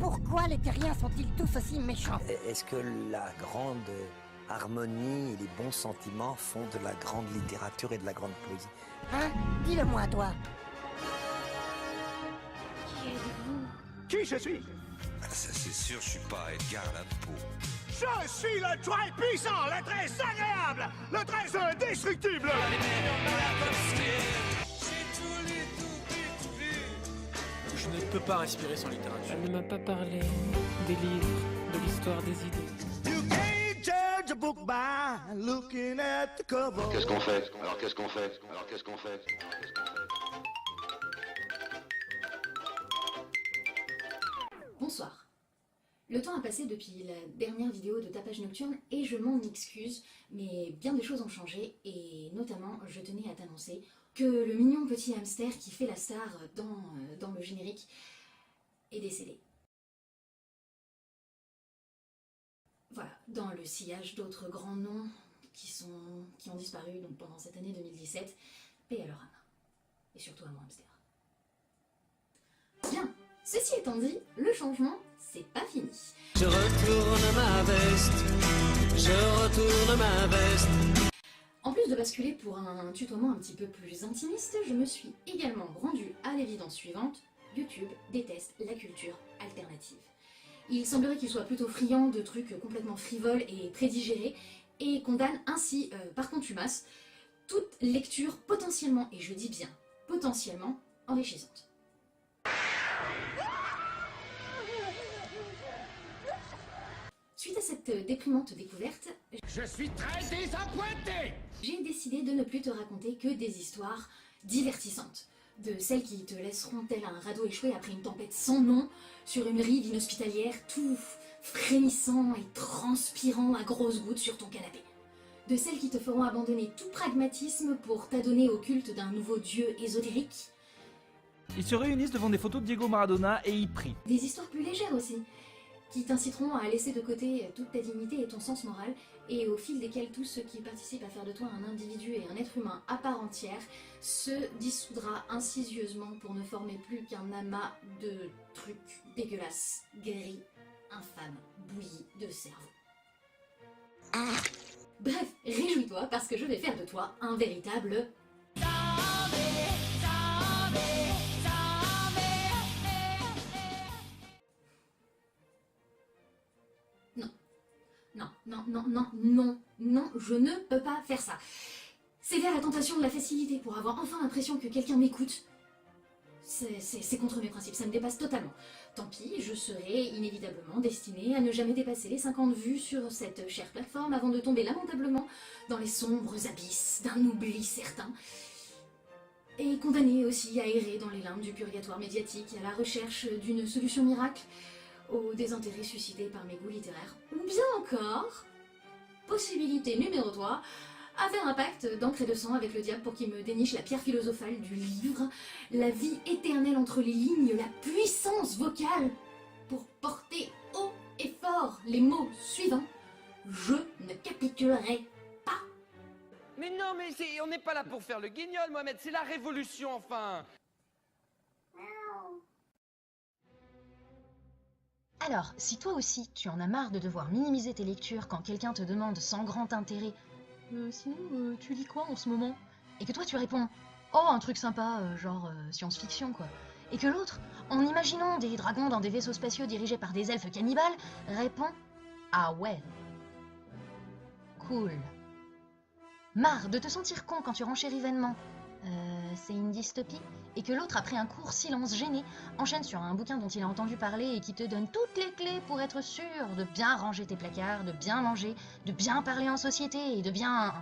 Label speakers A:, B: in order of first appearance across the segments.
A: Pourquoi les terriens sont-ils tous aussi méchants?
B: Est-ce que la grande harmonie et les bons sentiments font de la grande littérature et de la grande poésie?
A: Hein? Dis-le-moi, toi.
C: Qui êtes-vous?
D: Qui je suis?
E: Ça c'est sûr, je suis pas Edgar Allan Poe.
D: Je suis le très puissant, le très agréable, le très indestructible.
F: Je ne peux pas respirer sans littérature.
G: Elle ne m'a pas parlé des livres, de l'histoire des idées.
D: You can't judge a book by looking at the cover.
H: Qu'est-ce qu'on fait? Alors qu'est-ce qu'on fait? Alors qu'est-ce qu'on fait?
C: Bonsoir. Le temps a passé depuis la dernière vidéo de Tapage Nocturne et je m'en excuse, mais bien des choses ont changé et notamment je tenais à t'annoncer que le mignon petit hamster qui fait la star dans le générique est décédé. Voilà, dans le sillage d'autres grands noms qui ont disparu donc pendant cette année 2017, paix à leur âme. Et surtout à mon hamster. Bien, ceci étant dit, le changement, c'est pas fini.
G: Je retourne ma veste, je retourne ma veste.
C: En plus de basculer pour un tutoiement un petit peu plus intimiste, je me suis également rendue à l'évidence suivante: YouTube déteste la culture alternative. Il semblerait qu'il soit plutôt friand de trucs complètement frivoles et prédigérés, et condamne ainsi, par contumace, toute lecture potentiellement, et je dis bien potentiellement, enrichissante. Suite à cette déprimante découverte,
D: Je suis très désappointé.
C: j'ai décidé de ne plus te raconter que des histoires divertissantes. De celles qui te laisseront tel un radeau échoué après une tempête sans nom, sur une rive inhospitalière, tout frémissant et transpirant à grosses gouttes sur ton canapé. De celles qui te feront abandonner tout pragmatisme pour t'adonner au culte d'un nouveau dieu ésotérique.
I: Ils se réunissent devant des photos de Diego Maradona et y prient.
C: Des histoires plus légères aussi, qui t'inciteront à laisser de côté toute ta dignité et ton sens moral, et au fil desquels tous ceux qui participent à faire de toi un individu et un être humain à part entière se dissoudra insidieusement pour ne former plus qu'un amas de trucs dégueulasses, gris, infâmes, bouillis de cerveau. Bref, réjouis-toi parce que je vais faire de toi un véritable... Non, je ne peux pas faire ça. Céder à la tentation de la facilité pour avoir enfin l'impression que quelqu'un m'écoute, c'est contre mes principes, ça me dépasse totalement. Tant pis, je serai inévitablement destinée à ne jamais dépasser les 50 vues sur cette chère plateforme avant de tomber lamentablement dans les sombres abysses d'un oubli certain. Et condamnée aussi à errer dans les limbes du purgatoire médiatique à la recherche d'une solution miracle au désintérêt suscité par mes goûts littéraires. Ou bien encore, possibilité numéro 3, à faire un pacte d'encre et de sang avec le diable pour qu'il me déniche la pierre philosophale du livre, la vie éternelle entre les lignes, la puissance vocale, pour porter haut et fort les mots suivants: je ne capitulerai pas.
J: Mais non, mais on n'est pas là pour faire le guignol, Mohamed, c'est la révolution, enfin.
K: Alors, si toi aussi, tu en as marre de devoir minimiser tes lectures quand quelqu'un te demande sans grand intérêt « Sinon, tu lis quoi en ce moment ?» et que toi tu réponds « Oh, un truc sympa, genre science-fiction, quoi. » et que l'autre, en imaginant des dragons dans des vaisseaux spatiaux dirigés par des elfes cannibales, répond « Ah ouais. Cool. » Marre de te sentir con quand tu renchéris vainement. C'est une dystopie, et que l'autre, après un court silence gêné, enchaîne sur un bouquin dont il a entendu parler et qui te donne toutes les clés pour être sûr de bien ranger tes placards, de bien manger, de bien parler en société et de bien...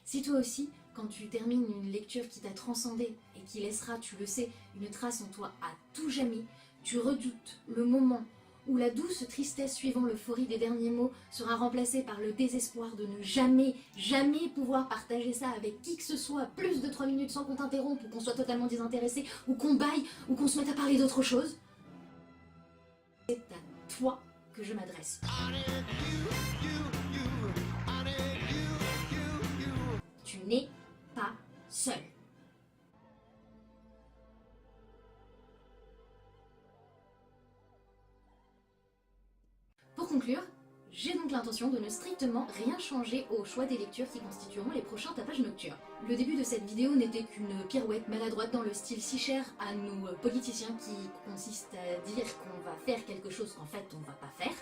C: Si toi aussi, quand tu termines une lecture qui t'a transcendé et qui laissera, tu le sais, une trace en toi à tout jamais, tu redoutes le moment où la douce tristesse suivant l'euphorie des derniers mots sera remplacée par le désespoir de ne jamais pouvoir partager ça avec qui que ce soit plus de 3 minutes sans qu'on t'interrompe ou qu'on soit totalement désintéressé ou qu'on baille ou qu'on se mette à parler d'autre chose. C'est à toi que je m'adresse. Tu n'es pas seul. Pour conclure, j'ai donc l'intention de ne strictement rien changer au choix des lectures qui constitueront les prochains tapages nocturnes. Le début de cette vidéo n'était qu'une pirouette maladroite dans le style si cher à nos politiciens qui consiste à dire qu'on va faire quelque chose qu'en fait on va pas faire.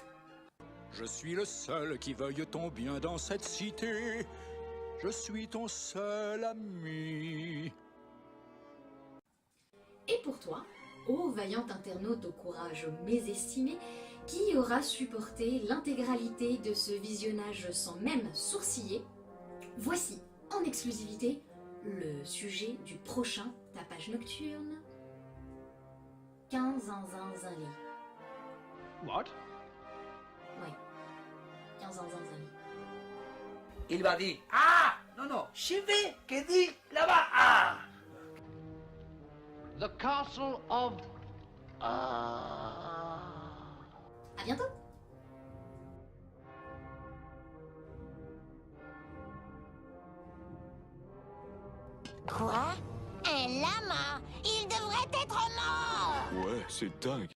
D: Je suis le seul qui veuille ton bien dans cette cité. Je suis ton seul ami.
C: Et pour toi, ô vaillant internaute au courage mésestimé, qui aura supporté l'intégralité de ce visionnage sans même sourciller, voici en exclusivité le sujet du prochain tapage nocturne. 15 zinzin.
D: What?
C: Ouais. 15 zinzin.
J: Il va dire ah non non, j'y vais, que dit là-bas ah.
G: The castle of...
C: À bientôt.
A: Quoi? Un lama? Il devrait être mort!
D: Ouais, c'est dingue.